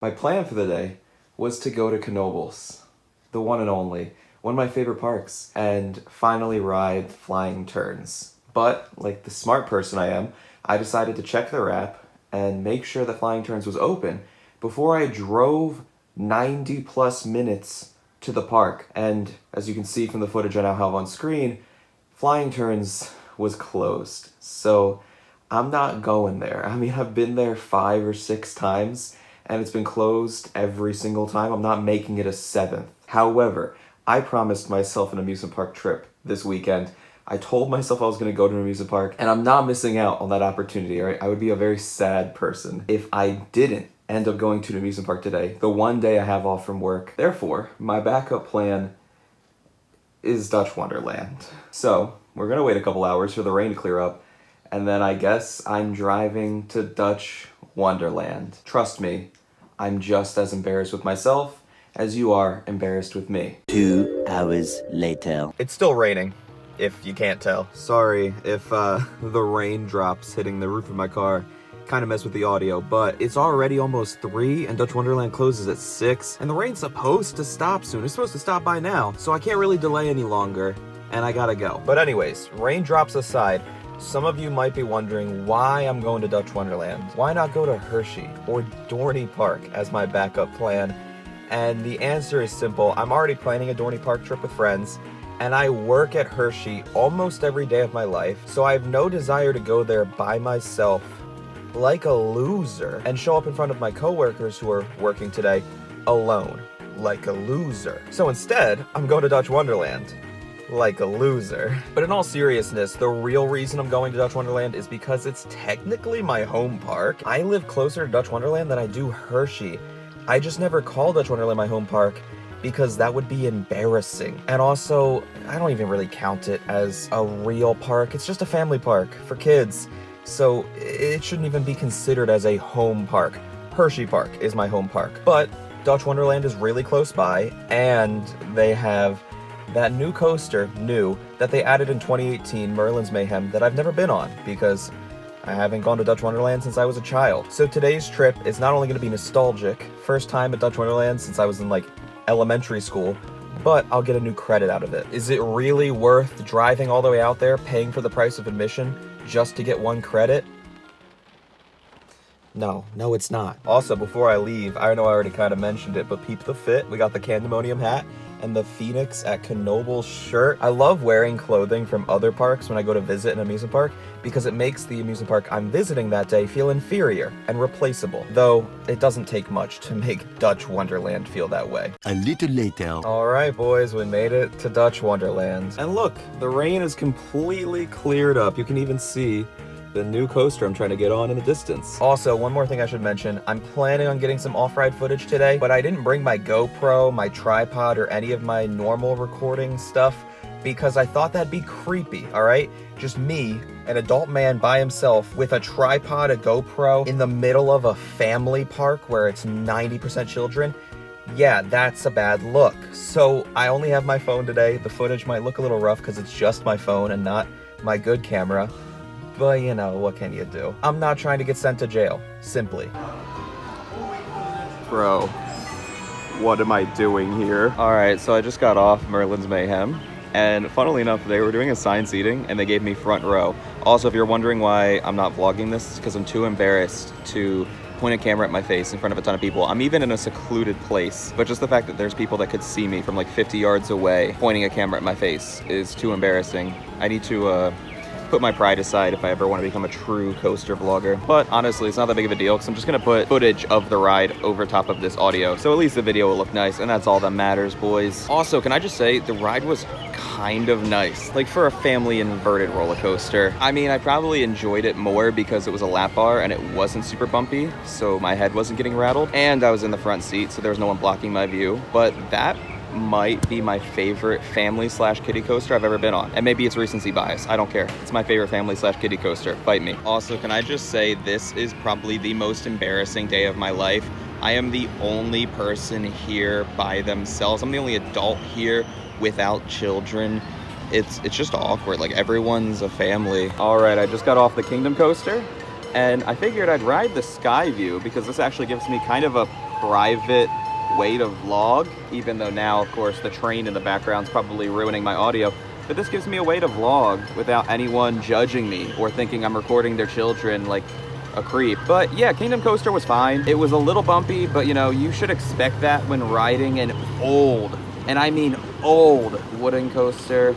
My plan for the day was to go to Knoebels, the one and only, one of my favorite parks, and finally ride flying turns. But, like the smart person I am, I decided to check their app and make sure that flying turns was open before I drove 90 plus minutes to the park. And as you can see from the footage I now have on screen, flying turns was closed. So I'm not going there. I mean, I've been there 5 or 6 times and it's been closed every single time. I'm not making it a 7th. However, I promised myself an amusement park trip this weekend. I told myself I was going to go to an amusement park, and I'm not missing out on that opportunity, all right? I would be a very sad person if I didn't end up going to an amusement park today, the one day I have off from work. Therefore, my backup plan is Dutch Wonderland. So, we're going to wait a couple hours for the rain to clear up, and then I guess I'm driving to Dutch Wonderland. Trust me, I'm just as embarrassed with myself as you are embarrassed with me. 2 hours later. It's still raining, if you can't tell. Sorry if the raindrops hitting the roof of my car kind of mess with the audio, but it's already almost 3 and Dutch Wonderland closes at 6, and the rain's supposed to stop soon. It's supposed to stop by now, so I can't really delay any longer, and I gotta go. But anyways, raindrops aside, some of you might be wondering why I'm going to Dutch Wonderland. Why not go to Hershey or Dorney Park as my backup plan? And the answer is simple. I'm already planning a Dorney Park trip with friends, and I work at Hershey almost every day of my life, so I have no desire to go there by myself like a loser and show up in front of my coworkers who are working today alone like a loser. So instead, I'm going to Dutch Wonderland like a loser. But in all seriousness, the real reason I'm going to Dutch Wonderland is because it's technically my home park. I live closer to Dutch Wonderland than I do Hershey. I just never call Dutch Wonderland my home park because that would be embarrassing. And also, I don't even really count it as a real park. It's just a family park for kids. So it shouldn't even be considered as a home park. Hershey Park is my home park. But Dutch Wonderland is really close by, and they have that new coaster, that they added in 2018, Merlin's Mayhem, that I've never been on because I haven't gone to Dutch Wonderland since I was a child. So today's trip is not only going to be nostalgic, first time at Dutch Wonderland since I was in like elementary school, but I'll get a new credit out of it. Is it really worth driving all the way out there, paying for the price of admission, just to get 1 credit? No, it's not. Also, before I leave, I know I already kind of mentioned it, but peep the fit. We got the Candemonium hat and the Phoenix at Knoebels shirt. I love wearing clothing from other parks when I go to visit an amusement park because it makes the amusement park I'm visiting that day feel inferior and replaceable. Though, it doesn't take much to make Dutch Wonderland feel that way. A little later. Alright boys, we made it to Dutch Wonderland. And look, the rain is completely cleared up. You can even see the new coaster I'm trying to get on in the distance. Also, one more thing I should mention, I'm planning on getting some off-ride footage today, but I didn't bring my GoPro, my tripod, or any of my normal recording stuff because I thought that'd be creepy, alright? Just me, an adult man by himself with a tripod, a GoPro, in the middle of a family park where it's 90% children. Yeah, that's a bad look. So I only have my phone today. The footage might look a little rough because it's just my phone and not my good camera. But you know, what can you do? I'm not trying to get sent to jail, simply. Bro, what am I doing here? Alright, so I just got off Merlin's Mayhem, and funnily enough, they were doing assigned seating, and they gave me front row. Also, if you're wondering why I'm not vlogging this, it's because I'm too embarrassed to point a camera at my face in front of a ton of people. I'm even in a secluded place, but just the fact that there's people that could see me from like 50 yards away pointing a camera at my face is too embarrassing. I need to, put my pride aside if I ever want to become a true coaster vlogger. But honestly, it's not that big of a deal because I'm just going to put footage of the ride over top of this audio. So at least the video will look nice, and that's all that matters, boys. Also, can I just say, the ride was kind of nice. Like for a family inverted roller coaster. I mean, I probably enjoyed it more because it was a lap bar and it wasn't super bumpy, so my head wasn't getting rattled. And I was in the front seat, so there was no one blocking my view. But that might be my favorite family/kiddie coaster I've ever been on. And maybe it's recency bias. I don't care. It's my favorite family/kiddie coaster. Fight me. Also, can I just say this is probably the most embarrassing day of my life. I am the only person here by themselves. I'm the only adult here without children. It's just awkward. Like, everyone's a family. All right, I just got off the Kingdom coaster, and I figured I'd ride the Sky View because this actually gives me kind of a private way to vlog, even though now, of course, the train in the background is probably ruining my audio. But this gives me a way to vlog without anyone judging me or thinking I'm recording their children like a creep. But yeah, Kingdom Coaster was fine. It was a little bumpy, but you know, you should expect that when riding an old, and I mean old, wooden coaster.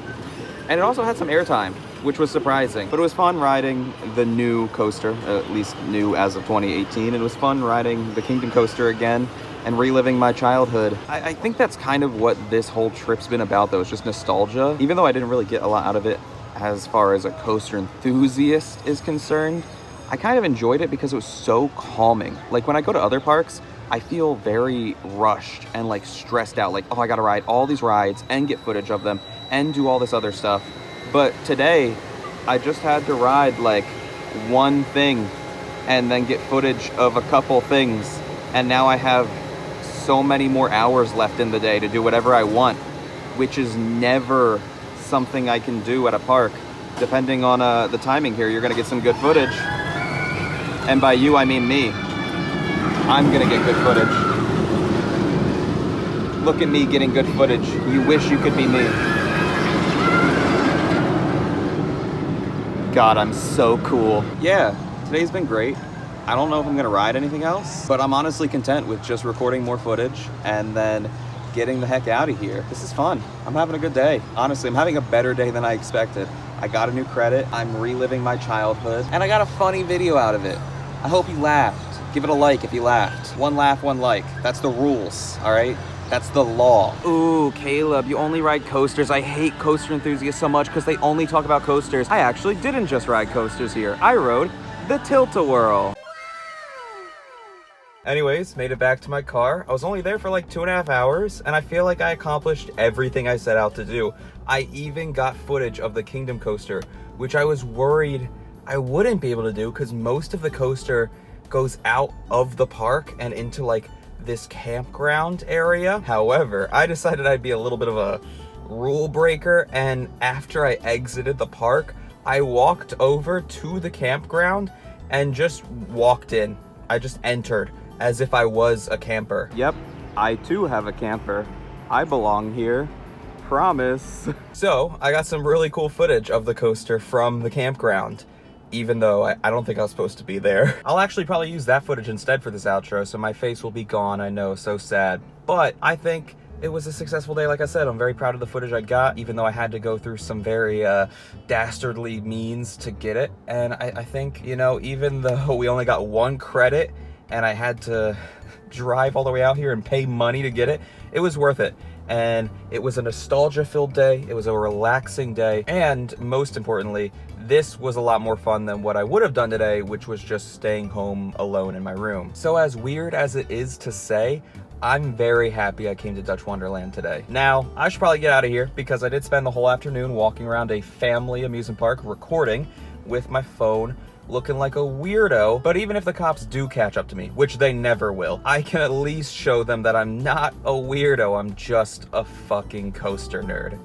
And it also had some airtime, which was surprising. But it was fun riding the new coaster, at least new as of 2018. It was fun riding the Kingdom Coaster again and reliving my childhood. I think that's kind of what this whole trip's been about, though. It's just nostalgia. Even though I didn't really get a lot out of it as far as a coaster enthusiast is concerned, I kind of enjoyed it because it was so calming. Like when I go to other parks, I feel very rushed and like stressed out. Like, oh, I gotta ride all these rides and get footage of them and do all this other stuff. But today, I just had to ride like one thing and then get footage of a couple things. And now I have so many more hours left in the day to do whatever I want, which is never something I can do at a park. Depending on the timing here, you're gonna get some good footage. And by you, I mean me. I'm gonna get good footage. Look at me getting good footage. You wish you could be me. God, I'm so cool. Yeah, today's been great. I don't know if I'm gonna ride anything else, but I'm honestly content with just recording more footage and then getting the heck out of here. This is fun. I'm having a good day. Honestly, I'm having a better day than I expected. I got a new credit. I'm reliving my childhood, and I got a funny video out of it. I hope you laughed. Give it a like if you laughed. One laugh, one like. That's the rules, all right? That's the law. Ooh, Caleb, you only ride coasters. I hate coaster enthusiasts so much because they only talk about coasters. I actually didn't just ride coasters here. I rode the Tilt-A-Whirl. Anyways, made it back to my car. I was only there for like 2.5 hours, and I feel like I accomplished everything I set out to do. I even got footage of the Kingdom Coaster, which I was worried I wouldn't be able to do because most of the coaster goes out of the park and into like this campground area. However, I decided I'd be a little bit of a rule breaker, and after I exited the park, I walked over to the campground and just walked in. I just entered as if I was a camper. Yep, I too have a camper. I belong here. Promise. So, I got some really cool footage of the coaster from the campground, even though I don't think I was supposed to be there. I'll actually probably use that footage instead for this outro, so my face will be gone, I know, so sad. But I think it was a successful day, like I said. I'm very proud of the footage I got, even though I had to go through some very dastardly means to get it. And I think, you know, even though we only got one credit and I had to drive all the way out here and pay money to get it, it was worth it. And it was a nostalgia-filled day, it was a relaxing day, and most importantly, this was a lot more fun than what I would have done today, which was just staying home alone in my room. So as weird as it is to say, I'm very happy I came to Dutch Wonderland today. Now, I should probably get out of here because I did spend the whole afternoon walking around a family amusement park recording with my phone, looking like a weirdo. But even if the cops do catch up to me, which they never will, I can at least show them that I'm not a weirdo, I'm just a fucking coaster nerd.